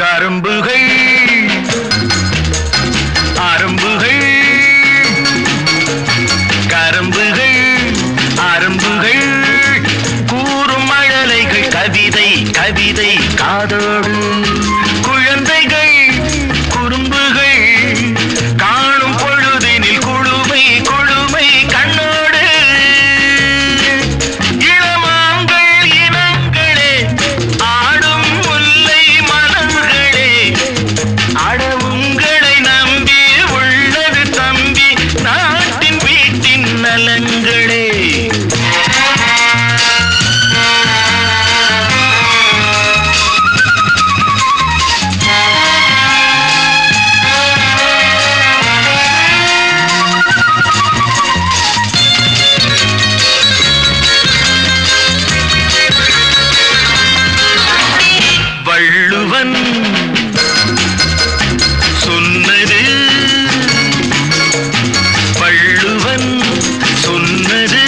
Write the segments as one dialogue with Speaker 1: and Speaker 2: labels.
Speaker 1: கரும்புகள் அரும்புகள் கரும்புகள் அரும்புகள் கூறும் மழலைகள் கவிதை கவிதை காதோடு குழந்தைகள் குறும்புகள் காணும் பொழுதினில் குழுமை குழுமை கண்ணோடு இளமாங்கள் இனங்களே ஆடும் முல்லை மலர்களே அடவுங்களை நம்பி உள்ளது தம்பி நாட்டின் வீட்டின் நலங்களே. வள்ளுவன் சொன்னது வள்ளுவன் சொன்னது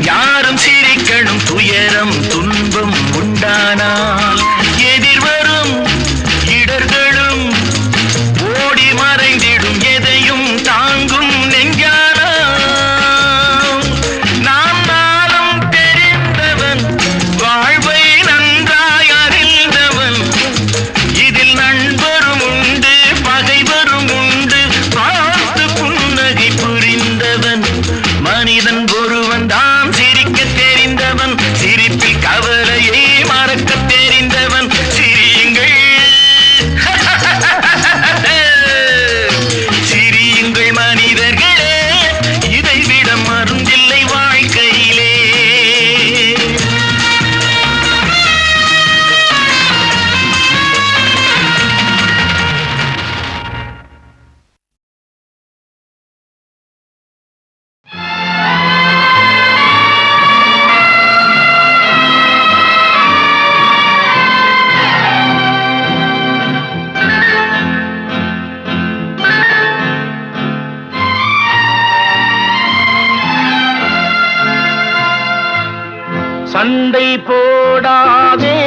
Speaker 1: யாரும் சிரிக்கணும் துயரம் துன்பம் உண்டானால் எதிர்வரும் இடர்களும் ஓடி மறைந்திடும் எதையும் தாங்கும் நெஞ்சானாம். நாம் நாளும் தெரிந்தவன் வாழ்வை நன்றாய் அறிந்தவன் இதில் நண்பரும் உண்டு பகைவரும் உண்டு பார்த்து புன்னகை புரிந்தவன் மனிதன் ஒருவன் தான் சிரிக்க தெரிந்தவன் சிரிப்பில் கவலையை மறக்க தெரிந்தவன் சிரியுங்கள் சிரியுங்கள் மனிதர்களே இதைவிட மருந்தில்லை வாழ்க்கையிலே. சண்டை போடாதே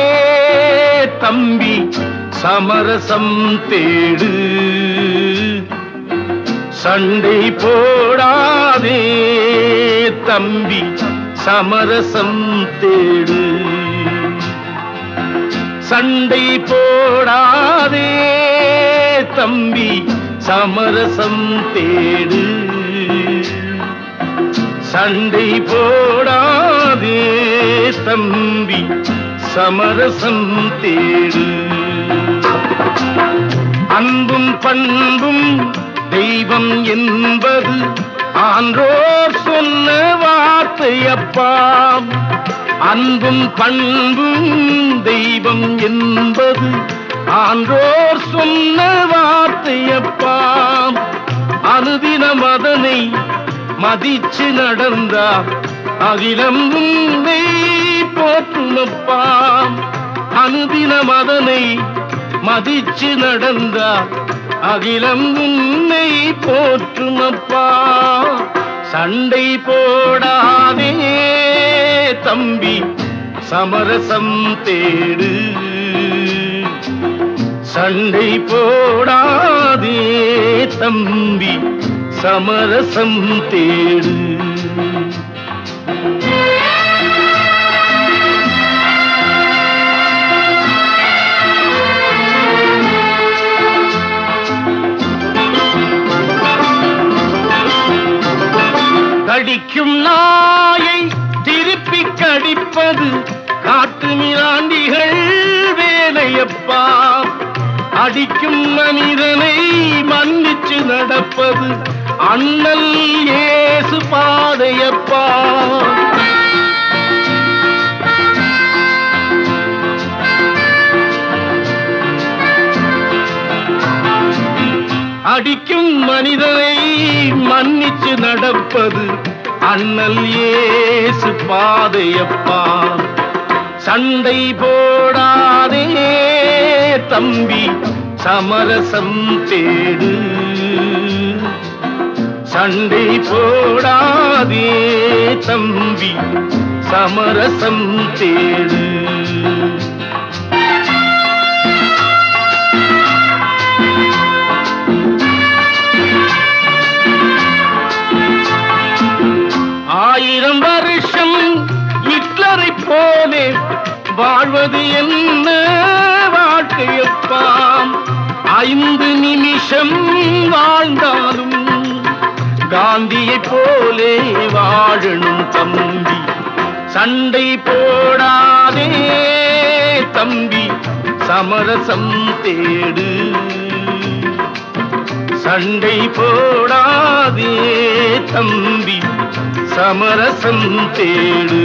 Speaker 1: தம்பி சமரசம் தேடு சண்டை போடாதே தம்பி சமரசம் தேடு சண்டை போடாதே தம்பி சமரசம் தேடு சண்டை போடாதே தம்பி சமரசம் தேடு. அன்பும் பண்பும் தெய்வம் என்பது ஆன்றோர் சொன்ன வார்த்தையப்பா. அன்பும் பண்பும் தெய்வம் என்பது ஆன்றோர் சொன்ன வார்த்தையப்பா. அனுதினம் அதனை மதிச்சு நடந்தா அகிலம் உன்னை போற்றுமப்பா. அனுதினம் அதனை மதிச்சு நடந்தா அகிலம் உன்னை போற்றுமப்பா. சண்டை போடாதே தம்பி சமரசம் தேடு சண்டை போடாதே தம்பி சமரசம் தேடு. கடிக்கும் நாயை திருப்பி கடிப்பது காட்டு மிராண்டிகள் வேலையப்பா. அடிக்கும் மனிதனை மன்னிச்சு நடப்பது அண்ணல் இயேசு பாதையப்பா. அடிக்கும் மனிதனை மன்னிச்சு நடப்பது அண்ணல் இயேசு பாதையப்பா. சண்டை போடாதே தம்பி சமரசம் தேடு சண்டை போடாதே தம்பி சமரசம் தேடு. வாழ்வது என்ன வாழ்க்கையப்பாம், 5 நிமிஷம் வாழ்ந்தாலும் காந்தியைப் போலே வாழணும் தம்பி. சண்டை போடாதே தம்பி, சமரசம் தேடு. சண்டை போடாதே தம்பி, சமரசம் தேடு.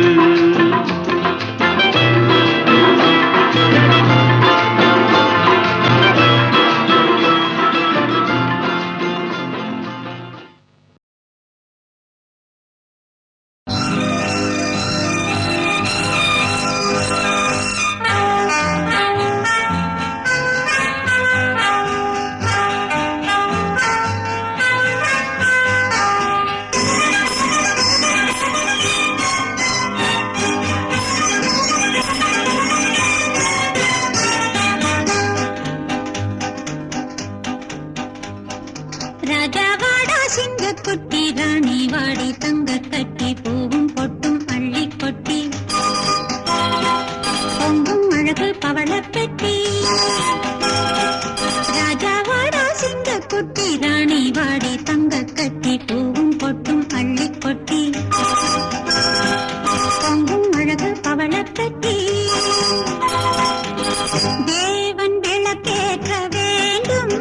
Speaker 2: ராஜாவாடா சிங்கக்குட்டி, ராணி வாடி தங்க கட்டி, பூவும் பொட்டும் அள்ளி கொட்டி, பொங்கும் அழகு பவளப் பெட்டி. ராஜாவாடா சிங்கக்குட்டி, ராணி வாடி தங்க கட்டி, பூவும் பொட்டும் அள்ளி கொட்டி, பொங்கும் அழகு பவளப் பெட்டி. தேவன் விளக்கேற்ற வேண்டும்,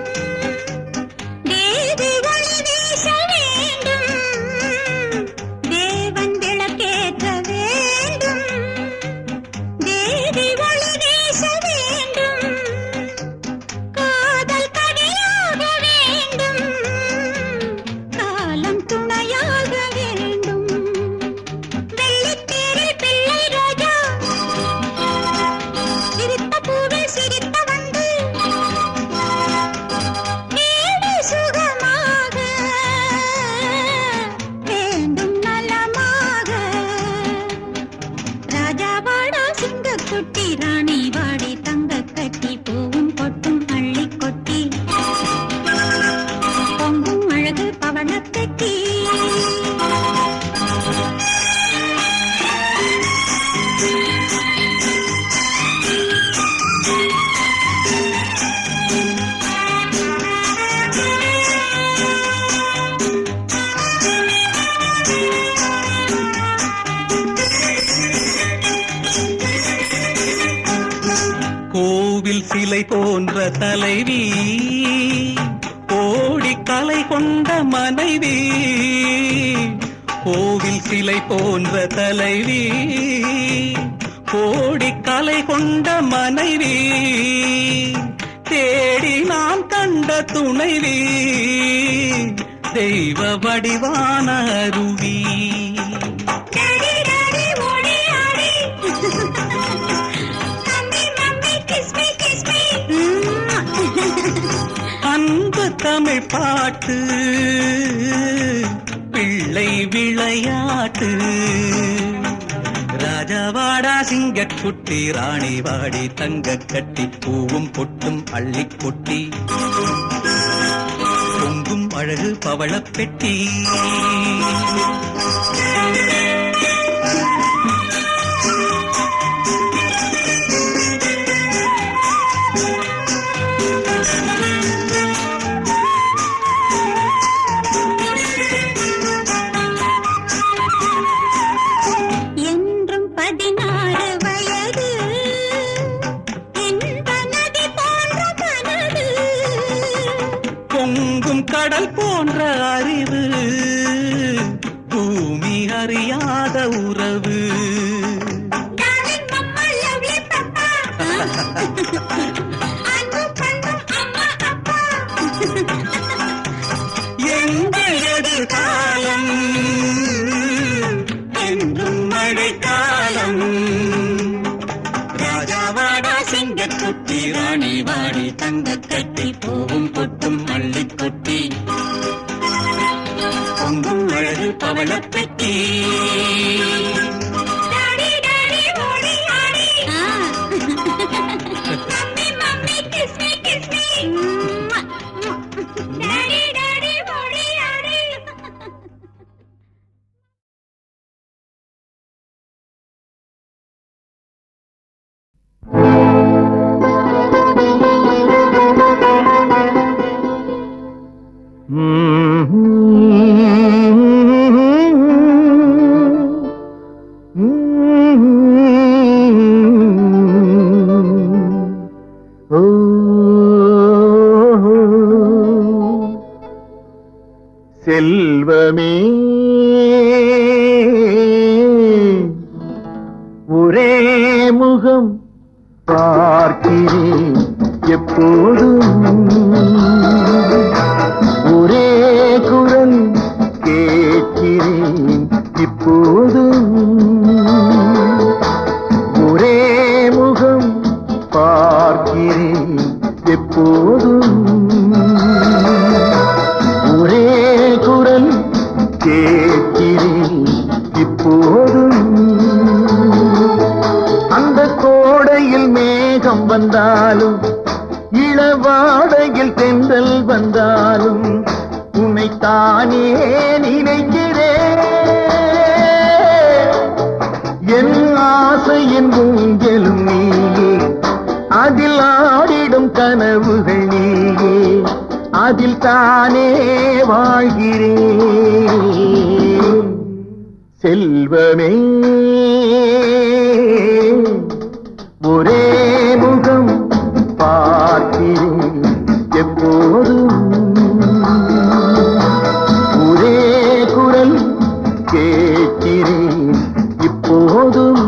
Speaker 3: சிலை போன்ற தலைவி, கோடி கலை கொண்ட மனைவி. கோவில் சிலை போன்ற தலைவி, கோடி கலை கொண்ட மனைவி. தேடி நான் கண்ட துணைவி, தெய்வ வடிவான அருவி. அன்பு தமிழ் பாட்டு, பிள்ளை விளையாட்டு. ராஜாவாடா சிங்கக்குட்டி, ராணி வாடி தங்க கட்டி, பூவும் பொட்டும் அள்ளி கொட்டி, பொங்கும் அழகு பவளப் பெட்டி. கடல் போன்ற அறிவு, பூமி அறியாத உறவு. எங்கள் எதிர்காலம் என்றும் மழைக்காலம். ராஜாவாடா சிங்கக்குட்டி, ராணி வாடி தங்க கட்டி, பூவும் பொட்டும் அள்ளி கொட்டி, பொங்கும் அழகு பவளப் பெட்டி.
Speaker 1: செல்வமே ஒரே முகம் பார்க்கிறேன் எப்போதும் ஒரே குரல் கேட்கிறேன் இப்போதும் ஒரே முகம் பார்க்கிறேன் எப்போதும் ஒரே குரல் கேட்கிறேன் இப்போதும் அந்த கோடையில் மேகம் வந்தாலும் இளவாடையில் தென்றல் வந்தாலும் உன்னைத்தானே நினைக்கிறேன் என் ஆசையின் ஊஞ்சலும் நீயே அதில் ஆடிடும் கனவுகள் நீயே அதில் தானே வாழ்கிறேன் செல்வமே ஒரே முகம் பார்க்கிறேன் எப்போதும் ஒரே குரல் கேட்கிறேன் இப்போதும்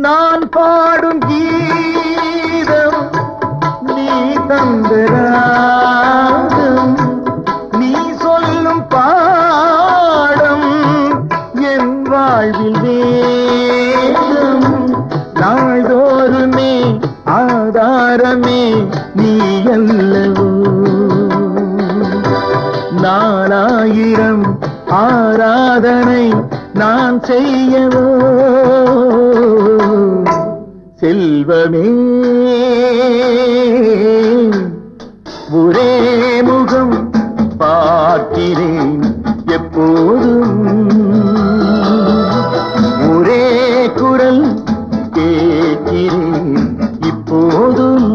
Speaker 1: நான் பாடும் கீதம் நீ தந்த ராகம் நீ சொல்லும் பாடம் என் வாழ்வில் வேகம் நாள்தோறுமே ஆதாரமே நீ அல்லவோ நாலாயிரம் ஆராதனை நான் செய்யவோ செல்வமே ஒரே முகம் பார்க்கிறேன் எப்போதும் ஒரே குரல் கேட்கிறேன் இப்போதும்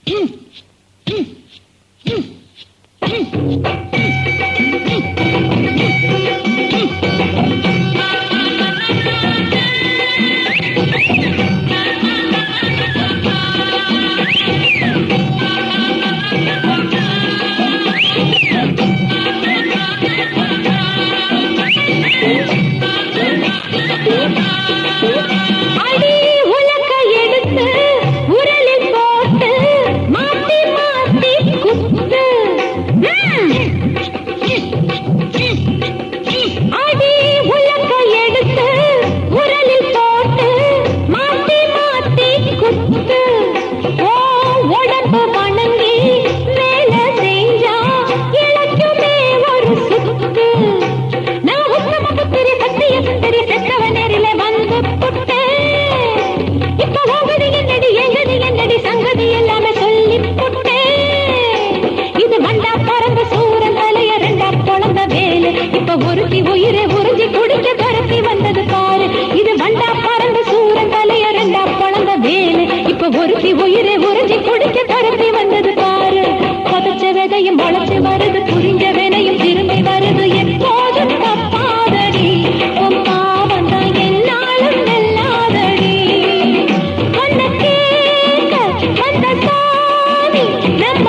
Speaker 2: அடி உலக்க எடுத்து உரலில் போட்டு மாத்தி மாத்தி குத்து. அடி உலக்க எடுத்து உரலில் போட்டு மாத்தி மாத்தி குத்து. ஓ உடம்பு வணங்கி வேலை செஞ்சா இழக்குமே ஒரு சுத்து. நான் உத்தம புத்திரி சத்திய சுந்தரி செத்தவ நேரிலே வந்து புட்டேன். இப்ப உங்கடி என்னடி எங்கடி என்னடி சங்கதி எல்லாமே சொல்லி புட்டேன். இது வண்டா பறந்து சூரன் தலைய ரெண்டா பொழந்த வேலை. இப்ப ஒருத்தி உயிரை உறிஞ்சி குடிக்க துரத்தி வந்தது பாரு. இது வண்டா பறந்து சூரன் தலைய ரெண்டா பொழந்த வேலை. இப்ப ஒருத்தி உயிரை உறிஞ்சி குடிக்க துரத்தி வந்தது பாரு. புதைச்ச விதையும் முளைச்சு வருது, புரிஞ்ச வினையும் திரும்பி வருது. எப்போதும் தப்பாதடி உன் பாவம் தான் என்னாலும் வெல்லாதடி. உன்னை கேட்க வந்த சாமி நம்ம